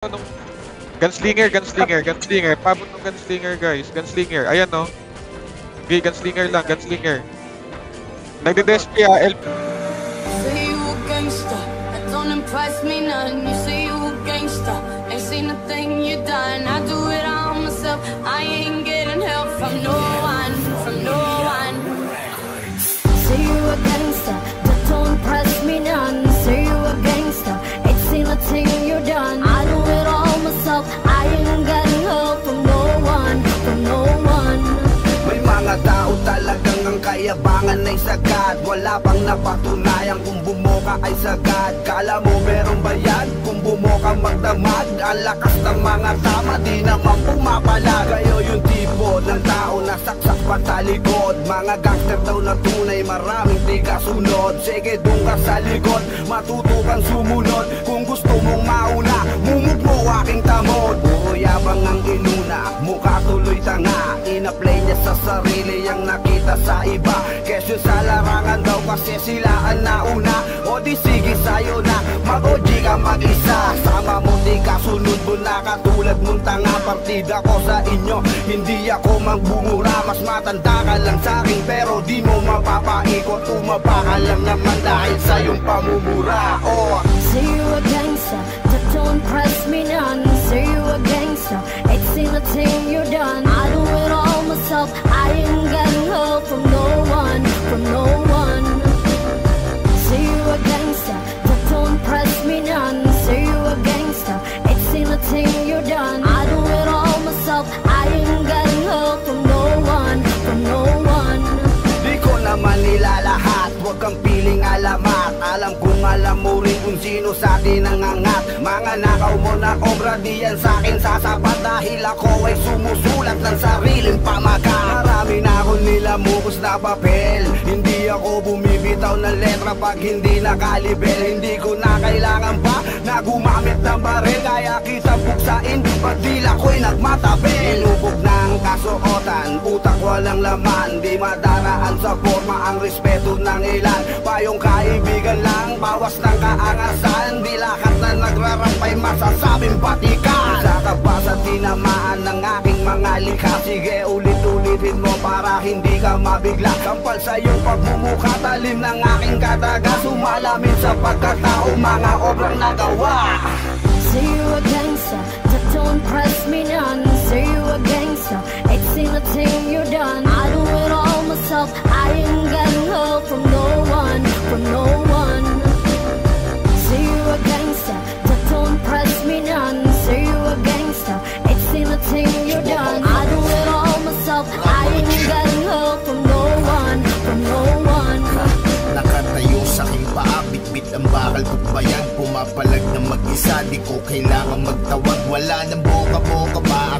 Nung gunslinger, pabot ng gunslinger guys, gunslinger, ayan no. Okay, gunslinger lang, gunslinger. Nagde-DSP LP. Say you a gangster, that don't impress me none. You say you a gangster, ain't seen a thing you done. I do it all myself, I ain't getting help from no one, from no one. Say you a gangster, that don't impress me none. Say you a gangster, ain't seen a thing you done. I do it all myself, I ain't getting help from no one, from no one. May mga tao talagang ang kayabangan ay sagad. Wala pang napatunayan kung bumoka ay sagad. Kala mo meron ba yan? Kung bumoka magdamag. Ang lakas ng mga tama, di naman pumapalag. Kayo yung tipo ng tao na saksak pa sa likod. Mga gangster daw na tunay, maraming di kasunod. Sige dun ka sa likod, matuto kang sumunod. Kung gusto mong mauna, mumug mo aking tamod. Puro yabang ang inuna, mukha tuloy tanga. Ina-play niya sa sarili ang nakita sa iba. Kesyo sa larangan daw kasi sila ang nauna. O di sige sa'yo na, mag-OG ka mag-isa. Sama mo di kasunod mo na katulad mong tanga. Partida ko sa inyo, hindi ako mangbungura. Mas matanda ka lang sa'kin pero di mo mapapaikot. Umaba ka lang naman dahil sa iyong pamumura. Oh. Say you a gangster, that don't impress me none. Say you a gangster, ain't seen a thing you done. I do it all myself, I ain't getting help from no one, from no one. Say you a gangster, that don't impress me none. Say you a gangster, ain't seen a thing you done. I do it all myself, I ain't getting help from no one, from no one. Di ko naman nilalahat, huwag kang piling alamat. Alam kong alam mo rin kung sino sa atin ang angat. Mga nakaw mo na obra, di yan sa'kin sasapat. Dahil ako ay sumusulat ng sariling pamagat. Marami na akong nilamukus na papel. Hindi ako bumibitaw ng letra pag hindi nakalibel. Hindi ko na kailangan pa na gumamit ng baril. Kaya kita buksain, pag dila ko'y nagmatabel. Inubog ng kasuotan, utak walang laman. Di madaraan sa forma ang respeto ng ilan. Payong kaibigan lang, bawas ng kaangasan. Di lahat na nagrarampay masasabing patikan. Saka pa sa tinamaan ng aking mga likha. Sige ulit-ulitin mo para hindi ka mabigla. Kampal sa iyong pagmumukha, talim ng aking kataga. Sumalamin sa pagkatao, mga obrang nagawa. Say you a gangster, that don't impress me none. Say you a gangster, ain't seen a thing you done. I do it all myself, I ain't getting help from no one, from no one. Say you a gangster, that don't impress me none. Say you a gangster, ain't seen a thing you done. I do it all myself, I ain't getting help from no one, from no one. Nakatayo sa aking paa, bit-bit ang bakal ko bayan. Pumapalag na mag-isa, di ko kailangan magtawag. Wala nang boka-boka pa.